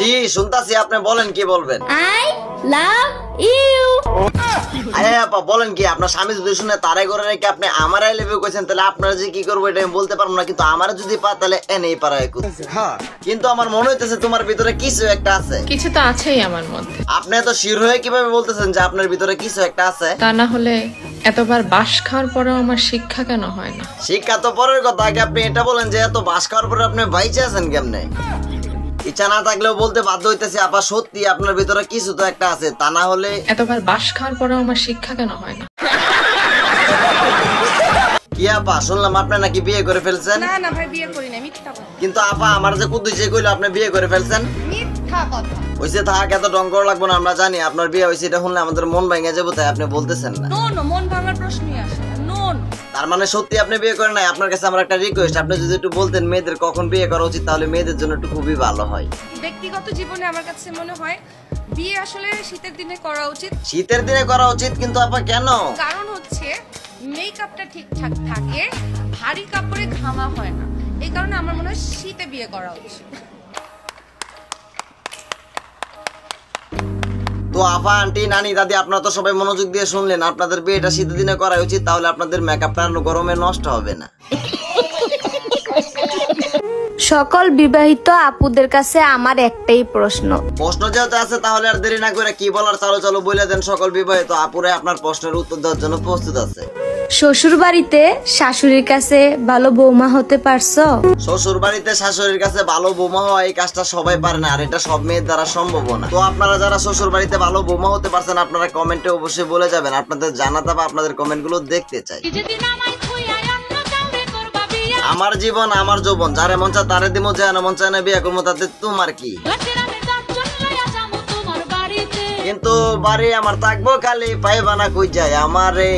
জি শুনতাছি, আপনি বলেন কি বলবেন। I love you. আরে আপা বলেন কি, আপনার স্বামী যদি শুনে তারাই করে রেখে আপনি আমার আই লাভ ইউ কইছেন, তাহলে আপনারা যে কি করবো এটা আমি বলতে পারবো না, কিন্তু আমার যদি পা তাহলে এনেই পারায়। কিন্তু আমার মনে হইতেছে তোমার ভিতরে কিছু একটা আছে। কিছু তো আছেই আমার মধ্যে। আপনি এত শিওর হয়ে কিভাবে বলতেছেন যে আপনার ভিতরে কিছু একটা আছে? তা না হলে এতবার বাস খাওয়ার পরেও আমার শিক্ষা কেন হয় না? শিক্ষা তো পরের কথা, আগে আপনি এটা বলেন যে এত বাস খাওয়ার পরে আপনি বাইচে আছেন কেমনে? ইচ্ছা না থাকলেও বলতে বাধ্য হইতেছে আপা, সত্যি আপনার ভিতরে কিছু তো একটা আছে, তা না হলে। এতবার বাস খাওয়ার পরেও আমার শিক্ষা কেন হয় না? কি আপা শুনলাম আপনি নাকি বিয়ে করে ফেলছেন? না না ভাই, বিয়ে করি না, মিথ্যা কথা। কিন্তু আপা আমার যে কুদ্দুই যে কইলো আপনি বিয়ে করে ফেলছেন। মিথ্যা কথা। হইছে থাক, এত ঢং করা লাগবো না, আমরা জানি আপনার বিয়ে হইছে, এটা শুনলে আমাদের মন ভেঙে যাবো, তাই আপনি বলতেছেন না। নো নো, মন ভাঙার প্রশ্নই আসে না। No no. তার মানে সত্যি আপনি বিয়ে করেন নাই? আপনার কাছে আমার একটা রিকোয়েস্ট, আপনি যদি একটু বলতেন মেয়েদের কখন বিয়ে করা উচিত, তাহলে মেয়েদের জন্য একটু খুবই ভালো হয়। ব্যক্তিগত জীবনে আমার কাছে মনে হয় বিয়ে আসলে শীতের দিনে করা উচিত। শীতের দিনে করা উচিত, কিন্তু আপা কেন? কারণ হচ্ছে মেকআপটা ঠিকঠাক থাকে, ভারী কাপড়ে ঘামা হয় না, এই কারণে আমার মনে হয় শীতে বিয়ে করা উচিত। তো আপা আন্টি নানি দাদি আপনারা তো সবাই মনোযোগ দিয়ে শুনলেন, আপনাদের বিয়েটা শীতের দিনে করা উচিত, তাহলে আপনাদের মেকআপটা গরমে নষ্ট হবে না। সকল বিবাহিত আপুদের কাছে আমার একটাই প্রশ্ন যেহেতু আছে, তাহলে আর দেরি না করে কি বলার চালু বলে দেন। সকল বিবাহিত আপুরে আপনার প্রশ্নের উত্তর দেওয়ার জন্য প্রস্তুত আছে। শ্বশুর বাড়িতে শাশুড়ির কাছে ভালো বৌমা হতে পারছো? শ্বশুর বাড়িতে শাশুড়ির কাছে ভালো বৌমা হওয়া এই কাজটা সবাই পারে না, আর এটা সব মেয়ের দ্বারা সম্ভব না। তো আপনারা যারা শ্বশুর বাড়িতে ভালো বৌমা হতে পারছেন, আপনারা কমেন্টে অবশ্যই বলে যাবেন, আপনাদের জানাতে বা আপনাদের কমেন্ট গুলো দেখতে চাই। আমার জীবন আমার যৌবন, যারে মন চায় তারে দিমো, যে মন চায় না বিয়ে করবো, তাতে তোমার কি? কিন্তু বাড়ি আমার থাকবো খালি, পাইবা না কই যায় আমারে,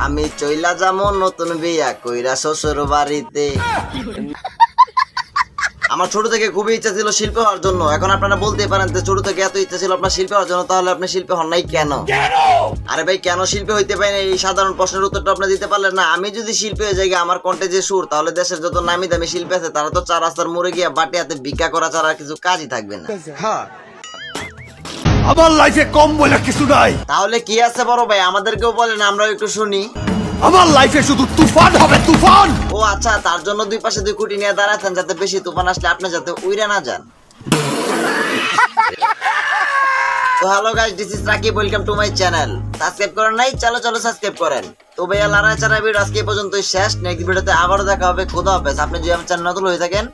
আমি চইলা যাবো নতুন বিয়া কইরা শ্বশুর বাড়িতে। আমার ছোট থেকে খুবই ইচ্ছা ছিল শিল্পী হওয়ার জন্য। এখন আপনারা বলতে পারেন যে ছোট থেকে এত ইচ্ছা ছিল আপনার শিল্পী হওয়ার জন্য, তাহলে আপনি শিল্পী হন নাই কেন? আরে ভাই কেন শিল্পী হইতে পারেন, এই সাধারণ প্রশ্নের উত্তরটা আপনি দিতে পারলেন না। আমি যদি শিল্পী হয়ে যাই, আমার কণ্ঠে যে সুর, তাহলে দেশের যত নামি দামি শিল্পী আছে তারা তো চার রাস্তার মোড়ে গিয়া বাটে হাতে ভিক্ষা করা ছাড়া আর কিছু কাজই থাকবে না। আমার লাইফে কম বলে কিছু নাই। তাহলে কি আছে বড় ভাই, আমাদেরকেও বলেন, আমরাও একটু শুনি। আমার লাইফে শুধু তুফান হবে, তুফান। ও আচ্ছা, তার জন্য দুই পাশে দুই খুঁটি নিয়ে দাঁড়াচ্ছেন, যাতে বেশি তুফান আসলে আপনি যাতে উইরা না যান। তো hello guys, this is Rakib, welcome to my channel. Subscribe করেন নাই? চলো সাবস্ক্রাইব করেন। তো ভাইয়া লড়াচড়া ভিডিও আজকে এই পর্যন্তই শেষ। নেক্সট ভিডিওতে আবারও দেখা হবে। খোদা হাফেজ। আপনি যদি আমার চ্যানেল নতুন হয়ে থাকেন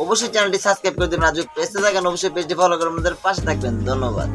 অবশ্যই চ্যানেলটি সাবস্ক্রাইব করে দিবেন, আর যদি পেজে থাকেন অবশ্যই পেজটি ফলো করে আমাদের পাশে থাকবেন। ধন্যবাদ।